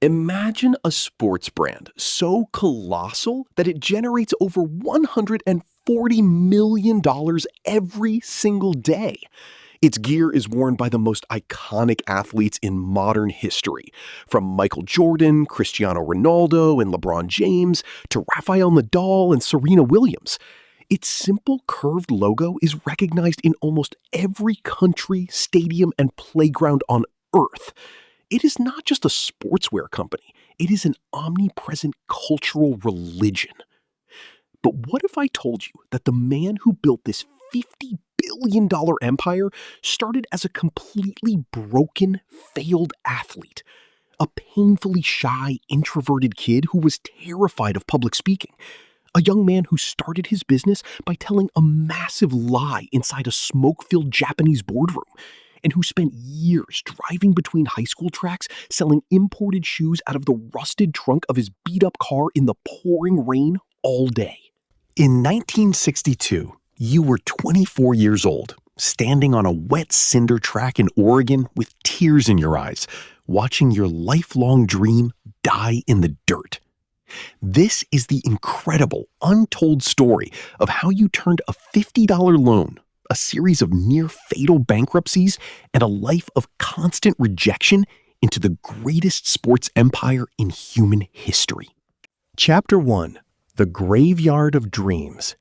Imagine a sports brand so colossal that it generates over $140 million every single day. Its gear is worn by the most iconic athletes in modern history, from Michael Jordan, Cristiano Ronaldo, and LeBron James, to Rafael Nadal and Serena Williams. Its simple curved logo is recognized in almost every country, stadium, and playground on Earth. It is not just a sportswear company, it is an omnipresent cultural religion. But what if I told you that the man who built this $50 billion empire started as a completely broken, failed athlete? A painfully shy, introverted kid who was terrified of public speaking. A young man who started his business by telling a massive lie inside a smoke-filled Japanese boardroom, and who spent years driving between high school tracks selling imported shoes out of the rusted trunk of his beat-up car in the pouring rain all day. In 1962, you were 24 years old, standing on a wet cinder track in Oregon with tears in your eyes, watching your lifelong dream die in the dirt. This is the incredible, untold story of how you turned a $50 loan, a series of near-fatal bankruptcies, and a life of constant rejection into the greatest sports empire in human history. Chapter 1: The Graveyard of Dreams.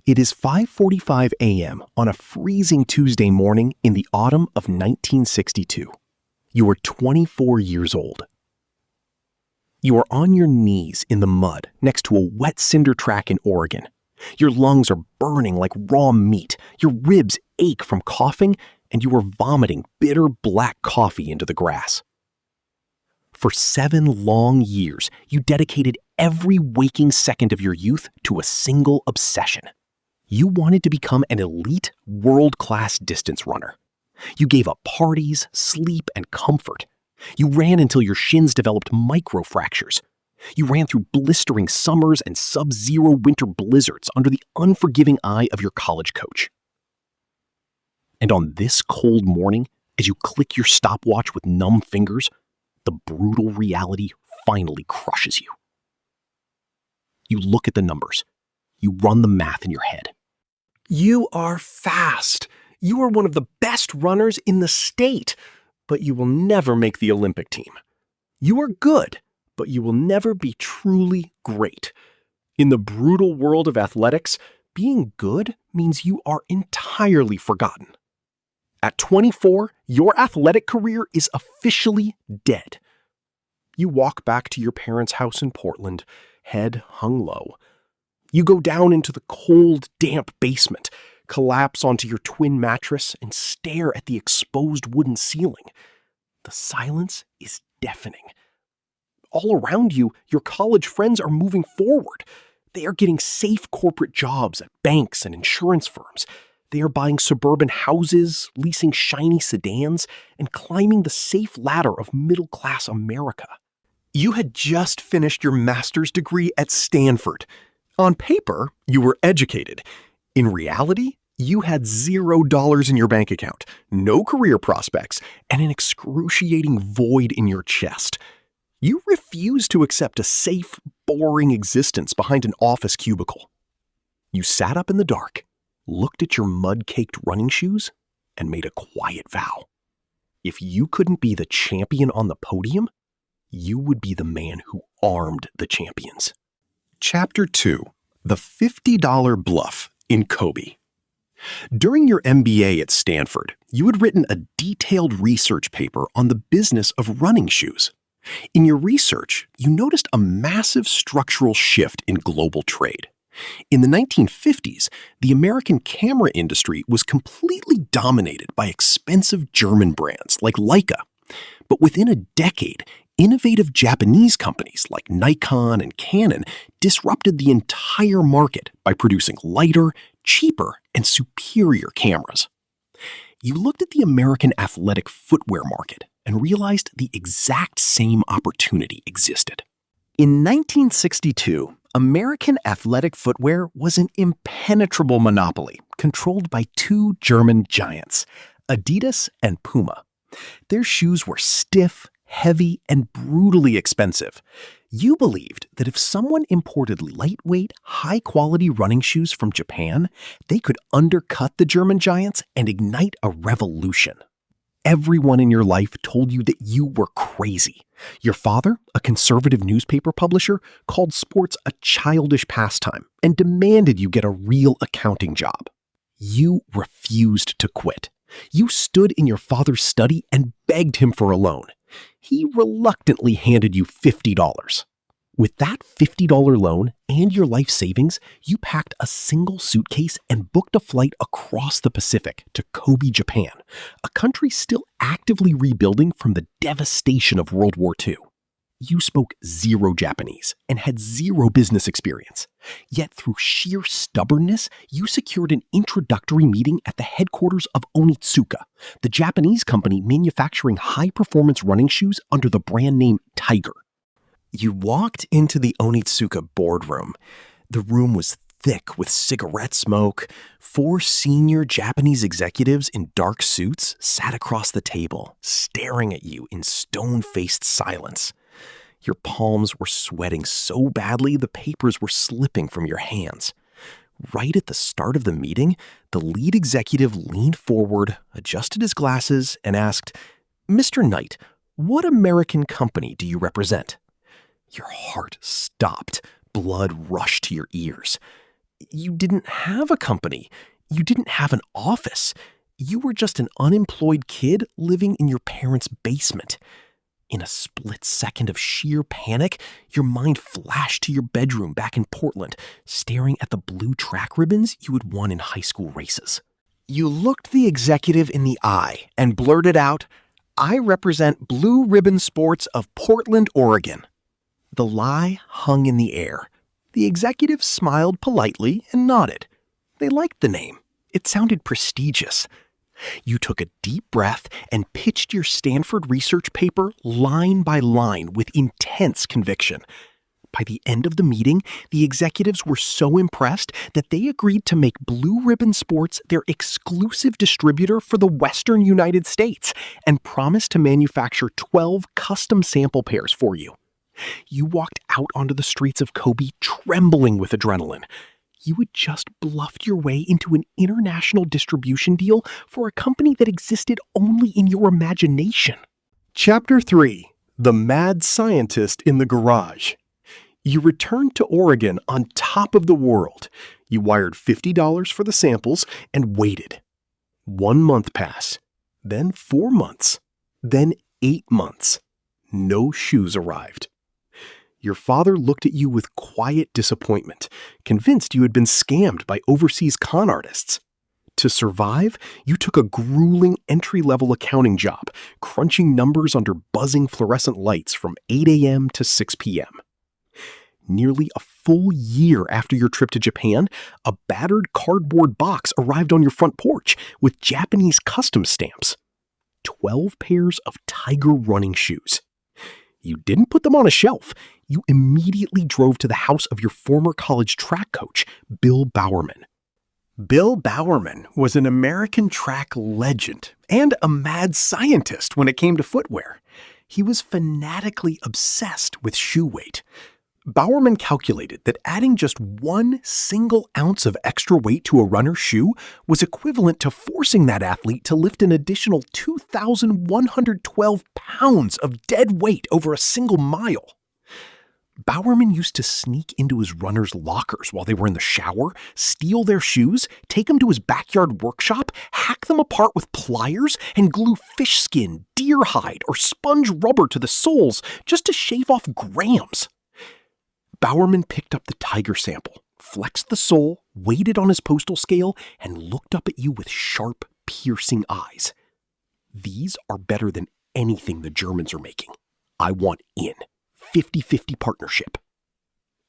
It is 5:45 a.m. on a freezing Tuesday morning in the autumn of 1962. You are 24 years old. You are on your knees in the mud next to a wet cinder track in Oregon. Your lungs are burning like raw meat, your ribs ache from coughing, and you are vomiting bitter black coffee into the grass. For 7 long years, you dedicated every waking second of your youth to a single obsession. You wanted to become an elite, world-class distance runner. You gave up parties, sleep, and comfort. You ran until your shins developed microfractures. You ran through blistering summers and sub-zero winter blizzards under the unforgiving eye of your college coach. And on this cold morning, as you click your stopwatch with numb fingers, the brutal reality finally crushes you. You look at the numbers. You run the math in your head. You are fast. You are one of the best runners in the state, but you will never make the Olympic team. You are good, but you will never be truly great. In the brutal world of athletics, being good means you are entirely forgotten. At 24, your athletic career is officially dead. You walk back to your parents' house in Portland, head hung low. You go down into the cold, damp basement, collapse onto your twin mattress, and stare at the exposed wooden ceiling. The silence is deafening. All around you, your college friends are moving forward. They are getting safe corporate jobs at banks and insurance firms. They are buying suburban houses, leasing shiny sedans, and climbing the safe ladder of middle-class America. You had just finished your master's degree at Stanford. On paper, you were educated. In reality, you had $0 in your bank account, no career prospects, and an excruciating void in your chest. You refused to accept a safe, boring existence behind an office cubicle. You sat up in the dark, looked at your mud-caked running shoes, and made a quiet vow. If you couldn't be the champion on the podium, you would be the man who armed the champions. Chapter 2: The $50 Bluff in Kobe. During your MBA at Stanford, you had written a detailed research paper on the business of running shoes. In your research, you noticed a massive structural shift in global trade. In the 1950s, the American camera industry was completely dominated by expensive German brands like Leica. But within a decade, innovative Japanese companies like Nikon and Canon disrupted the entire market by producing lighter, cheaper, and superior cameras. You looked at the American athletic footwear market and realized the exact same opportunity existed. In 1962, American athletic footwear was an impenetrable monopoly controlled by 2 German giants, Adidas and Puma. Their shoes were stiff, heavy, and brutally expensive. You believed that if someone imported lightweight, high-quality running shoes from Japan, they could undercut the German giants and ignite a revolution. Everyone in your life told you that you were crazy. Your father, a conservative newspaper publisher, called sports a childish pastime and demanded you get a real accounting job. You refused to quit. You stood in your father's study and begged him for a loan. He reluctantly handed you $50. With that $50 loan and your life savings, you packed a single suitcase and booked a flight across the Pacific to Kobe, Japan, a country still actively rebuilding from the devastation of World War II. You spoke zero Japanese and had zero business experience. Yet through sheer stubbornness, you secured an introductory meeting at the headquarters of Onitsuka, the Japanese company manufacturing high-performance running shoes under the brand name Tiger. You walked into the Onitsuka boardroom. The room was thick with cigarette smoke. 4 senior Japanese executives in dark suits sat across the table, staring at you in stone-faced silence. Your palms were sweating so badly the papers were slipping from your hands. Right at the start of the meeting, the lead executive leaned forward, adjusted his glasses, and asked, "Mr. Knight, what American company do you represent?" Your heart stopped. Blood rushed to your ears. You didn't have a company. You didn't have an office. You were just an unemployed kid living in your parents' basement. In a split second of sheer panic, your mind flashed to your bedroom back in Portland, staring at the blue track ribbons you had won in high school races. You looked the executive in the eye and blurted out, "I represent Blue Ribbon Sports of Portland, Oregon." The lie hung in the air. The executive smiled politely and nodded. They liked the name. It sounded prestigious. You took a deep breath and pitched your Stanford research paper line by line with intense conviction. By the end of the meeting, the executives were so impressed that they agreed to make Blue Ribbon Sports their exclusive distributor for the Western United States and promised to manufacture 12 custom sample pairs for you. You walked out onto the streets of Kobe trembling with adrenaline. You had just bluffed your way into an international distribution deal for a company that existed only in your imagination. Chapter 3: The Mad Scientist in the Garage. You returned to Oregon on top of the world. You wired $50 for the samples and waited. 1 month passed, then 4 months, then 8 months. No shoes arrived. Your father looked at you with quiet disappointment, convinced you had been scammed by overseas con artists. To survive, you took a grueling entry-level accounting job, crunching numbers under buzzing fluorescent lights from 8 a.m. to 6 p.m. Nearly a full year after your trip to Japan, a battered cardboard box arrived on your front porch with Japanese customs stamps. 12 pairs of Tiger running shoes. You didn't put them on a shelf. You immediately drove to the house of your former college track coach, Bill Bowerman. Bill Bowerman was an American track legend and a mad scientist when it came to footwear. He was fanatically obsessed with shoe weight. Bowerman calculated that adding just 1 single ounce of extra weight to a runner's shoe was equivalent to forcing that athlete to lift an additional 2,112 pounds of dead weight over a single mile. Bowerman used to sneak into his runners' lockers while they were in the shower, steal their shoes, take them to his backyard workshop, hack them apart with pliers, and glue fish skin, deer hide, or sponge rubber to the soles just to shave off grams. Bowerman picked up the Tiger sample, flexed the sole, weighed it on his postal scale, and looked up at you with sharp, piercing eyes. "These are better than anything the Germans are making. I want in. 50-50 partnership."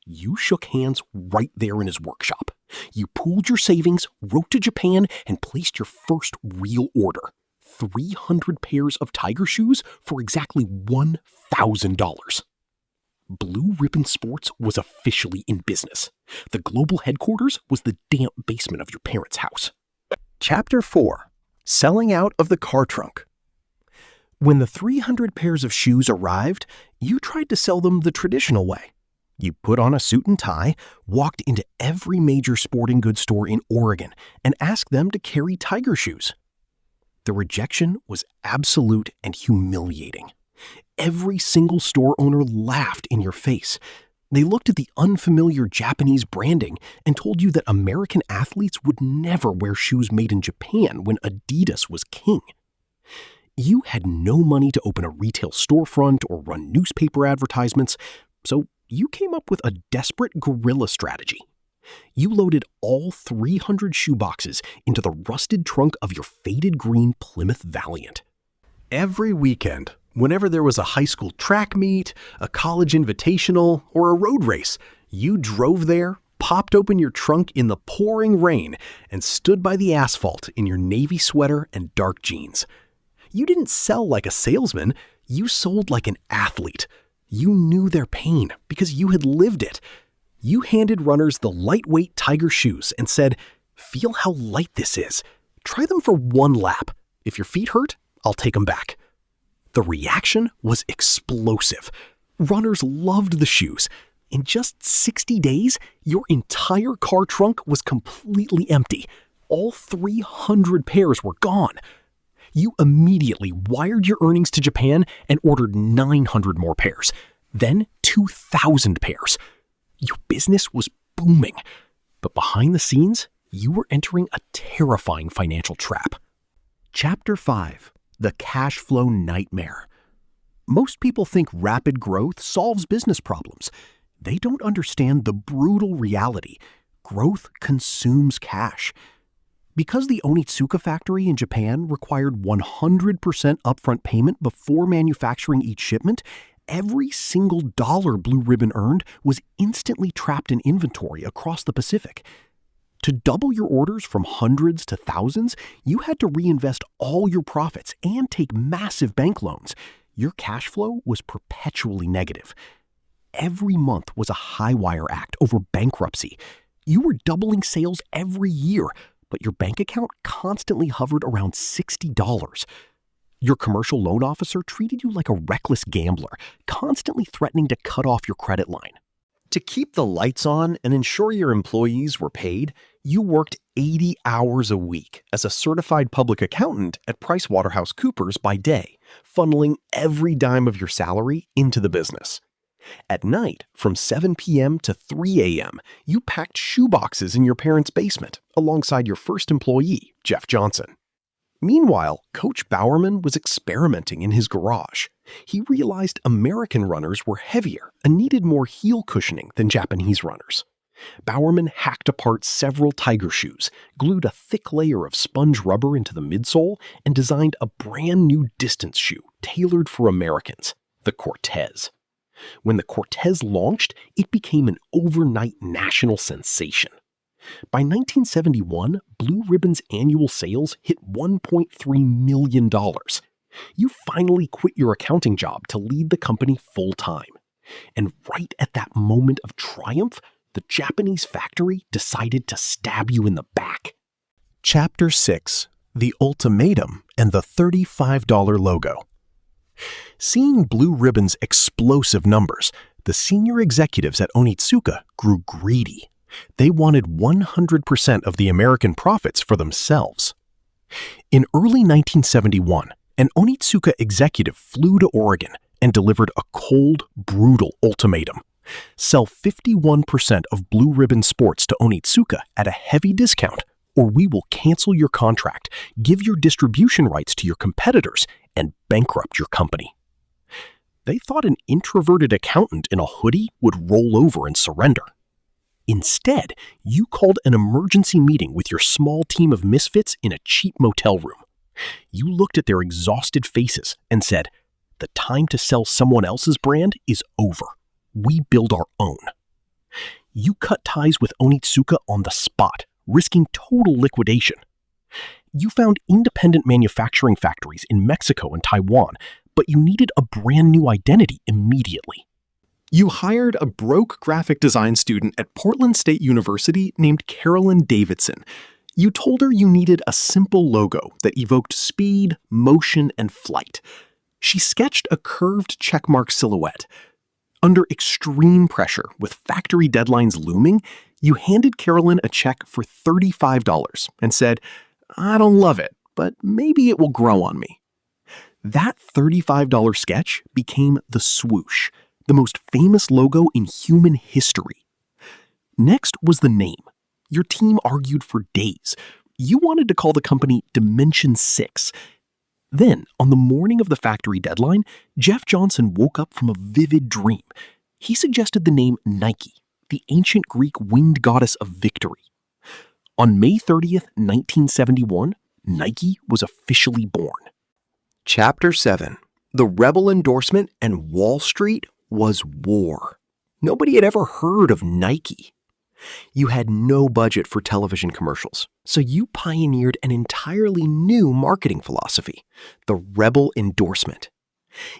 You shook hands right there in his workshop. You pooled your savings, wrote to Japan, and placed your first real order. 300 pairs of Tiger shoes for exactly $1,000. Blue Ribbon Sports was officially in business. The global headquarters was the damp basement of your parents' house. Chapter 4: Selling Out of the Car Trunk. When the 300 pairs of shoes arrived, you tried to sell them the traditional way. You put on a suit and tie, walked into every major sporting goods store in Oregon, and asked them to carry Tiger shoes. The rejection was absolute and humiliating. Every single store owner laughed in your face. They looked at the unfamiliar Japanese branding and told you that American athletes would never wear shoes made in Japan when Adidas was king. You had no money to open a retail storefront or run newspaper advertisements, so you came up with a desperate guerrilla strategy. You loaded all 300 shoeboxes into the rusted trunk of your faded green Plymouth Valiant. Every weekend, whenever there was a high school track meet, a college invitational, or a road race, you drove there, popped open your trunk in the pouring rain, and stood by the asphalt in your navy sweater and dark jeans. You didn't sell like a salesman, you sold like an athlete. You knew their pain because you had lived it. You handed runners the lightweight Tiger shoes and said, "Feel how light this is. Try them for one lap. If your feet hurt, I'll take them back." The reaction was explosive. Runners loved the shoes. In just 60 days, your entire car trunk was completely empty. All 300 pairs were gone. You immediately wired your earnings to Japan and ordered 900 more pairs, then 2,000 pairs. Your business was booming, but behind the scenes, you were entering a terrifying financial trap. Chapter 5: The Cash Flow Nightmare. Most people think rapid growth solves business problems. They don't understand the brutal reality. Growth consumes cash. Because the Onitsuka factory in Japan required 100% upfront payment before manufacturing each shipment, every single dollar Blue Ribbon earned was instantly trapped in inventory across the Pacific. To double your orders from hundreds to thousands, you had to reinvest all your profits and take massive bank loans. Your cash flow was perpetually negative. Every month was a high-wire act over bankruptcy. You were doubling sales every year, but your bank account constantly hovered around $60. Your commercial loan officer treated you like a reckless gambler, constantly threatening to cut off your credit line. To keep the lights on and ensure your employees were paid, you worked 80 hours a week as a certified public accountant at PricewaterhouseCoopers by day, funneling every dime of your salary into the business. At night, from 7 p.m. to 3 a.m., you packed shoeboxes in your parents' basement alongside your first employee, Jeff Johnson. Meanwhile, Coach Bowerman was experimenting in his garage. He realized American runners were heavier and needed more heel cushioning than Japanese runners. Bowerman hacked apart several Tiger shoes, glued a thick layer of sponge rubber into the midsole, and designed a brand new distance shoe tailored for Americans, the Cortez. When the Cortez launched, it became an overnight national sensation. By 1971, Blue Ribbon's annual sales hit $1.3 million. You finally quit your accounting job to lead the company full-time. And right at that moment of triumph, the Japanese factory decided to stab you in the back. Chapter 6: The Ultimatum and the $35 Logo. Seeing Blue Ribbon's explosive numbers, the senior executives at Onitsuka grew greedy. They wanted 100% of the American profits for themselves. In early 1971, an Onitsuka executive flew to Oregon and delivered a cold, brutal ultimatum. Sell 51% of Blue Ribbon Sports to Onitsuka at a heavy discount, or we will cancel your contract, give your distribution rights to your competitors, and bankrupt your company. They thought an introverted accountant in a hoodie would roll over and surrender. Instead, you called an emergency meeting with your small team of misfits in a cheap motel room. You looked at their exhausted faces and said, "The time to sell someone else's brand is over. We build our own." You cut ties with Onitsuka on the spot, risking total liquidation. You found independent manufacturing factories in Mexico and Taiwan, but you needed a brand new identity immediately. You hired a broke graphic design student at Portland State University named Carolyn Davidson. You told her you needed a simple logo that evoked speed, motion, and flight. She sketched a curved checkmark silhouette. Under extreme pressure, with factory deadlines looming, you handed Carolyn a check for $35 and said, "I don't love it, but maybe it will grow on me." That $35 sketch became the swoosh, the most famous logo in human history. Next was the name. Your team argued for days. You wanted to call the company Dimension 6. Then, on the morning of the factory deadline, Jeff Johnson woke up from a vivid dream. He suggested the name Nike, the ancient Greek winged goddess of victory. On May 30th, 1971, Nike was officially born. Chapter 7. The Rebel Endorsement and Wall Street was war. Nobody had ever heard of Nike. You had no budget for television commercials, so you pioneered an entirely new marketing philosophy, the Rebel Endorsement.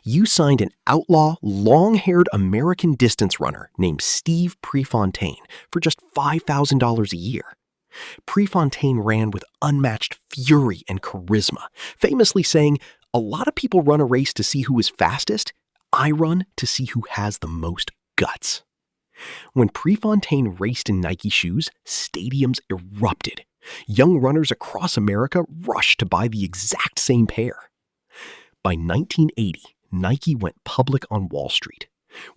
You signed an outlaw, long-haired American distance runner named Steve Prefontaine for just $5,000 a year. Prefontaine ran with unmatched fury and charisma, famously saying, "A lot of people run a race to see who is fastest. I run to see who has the most guts." When Prefontaine raced in Nike shoes, stadiums erupted. Young runners across America rushed to buy the exact same pair. By 1980, Nike went public on Wall Street.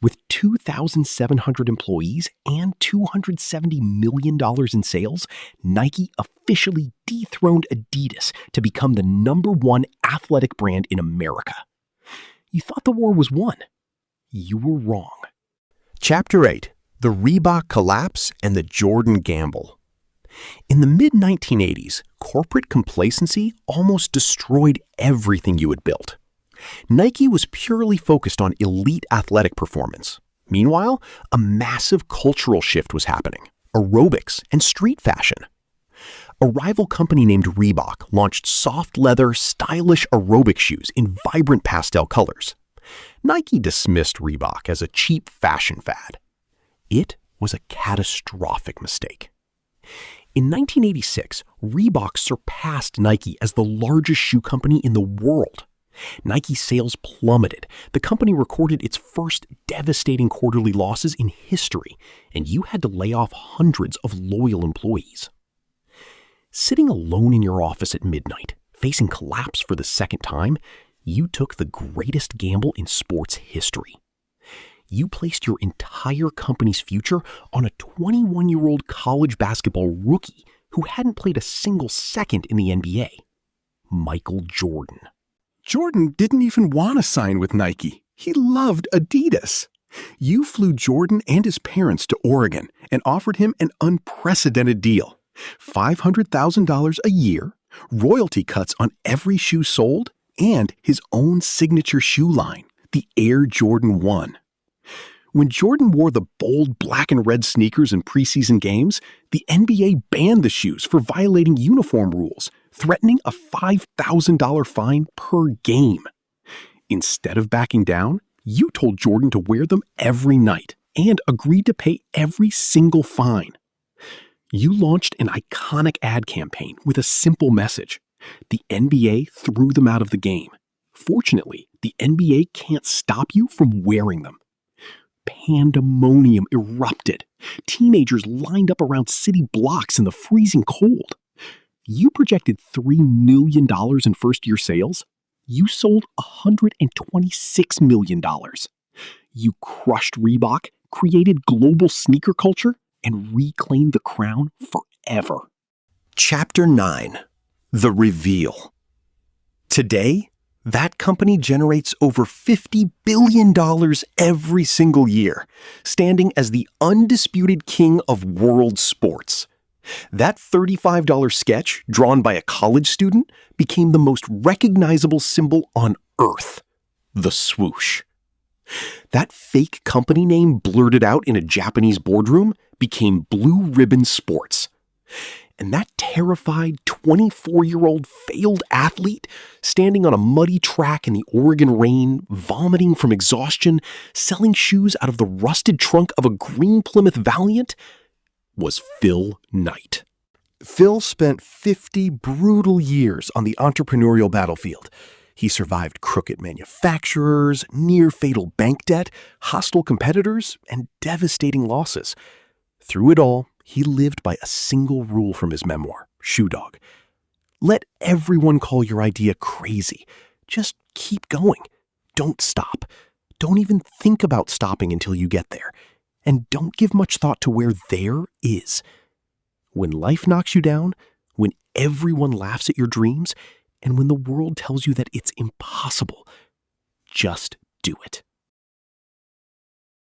With 2,700 employees and $270 million in sales, Nike officially dethroned Adidas to become the #1 athletic brand in America. You thought the war was won. You were wrong. Chapter 8. The Reebok Collapse and the Jordan Gamble. In the mid-1980s, corporate complacency almost destroyed everything you had built. Nike was purely focused on elite athletic performance. Meanwhile, a massive cultural shift was happening: aerobics and street fashion. A rival company named Reebok launched soft leather, stylish aerobic shoes in vibrant pastel colors. Nike dismissed Reebok as a cheap fashion fad. It was a catastrophic mistake. In 1986, Reebok surpassed Nike as the largest shoe company in the world. Nike sales plummeted. The company recorded its first devastating quarterly losses in history, and you had to lay off hundreds of loyal employees. Sitting alone in your office at midnight, facing collapse for the second time, you took the greatest gamble in sports history. You placed your entire company's future on a 21-year-old college basketball rookie who hadn't played a single second in the NBA, Michael Jordan. Jordan didn't even want to sign with Nike. He loved Adidas. You flew Jordan and his parents to Oregon and offered him an unprecedented deal: $500,000 a year, royalty cuts on every shoe sold, and his own signature shoe line, the Air Jordan 1. When Jordan wore the bold black and red sneakers in preseason games, the NBA banned the shoes for violating uniform rules, threatening a $5,000 fine per game. Instead of backing down, you told Jordan to wear them every night and agreed to pay every single fine. You launched an iconic ad campaign with a simple message: the NBA threw them out of the game. Fortunately, the NBA can't stop you from wearing them. Pandemonium erupted. Teenagers lined up around city blocks in the freezing cold. You projected $3 million in first-year sales. You sold $126 million. You crushed Reebok, created global sneaker culture, and reclaimed the crown forever. Chapter 9. The Reveal. Today, that company generates over $50 billion every single year, standing as the undisputed king of world sports. That $35 sketch, drawn by a college student, became the most recognizable symbol on Earth: the swoosh. That fake company name blurted out in a Japanese boardroom became Blue Ribbon Sports. And that terrified 24-year-old failed athlete, standing on a muddy track in the Oregon rain, vomiting from exhaustion, selling shoes out of the rusted trunk of a green Plymouth Valiant, was Phil Knight. Phil spent 50 brutal years on the entrepreneurial battlefield. He survived crooked manufacturers, near-fatal bank debt, hostile competitors, and devastating losses. Through it all, he lived by a single rule from his memoir, Shoe Dog. Let everyone call your idea crazy. Just keep going. Don't stop. Don't even think about stopping until you get there. And don't give much thought to where there is. When life knocks you down, when everyone laughs at your dreams, and when the world tells you that it's impossible, just do it.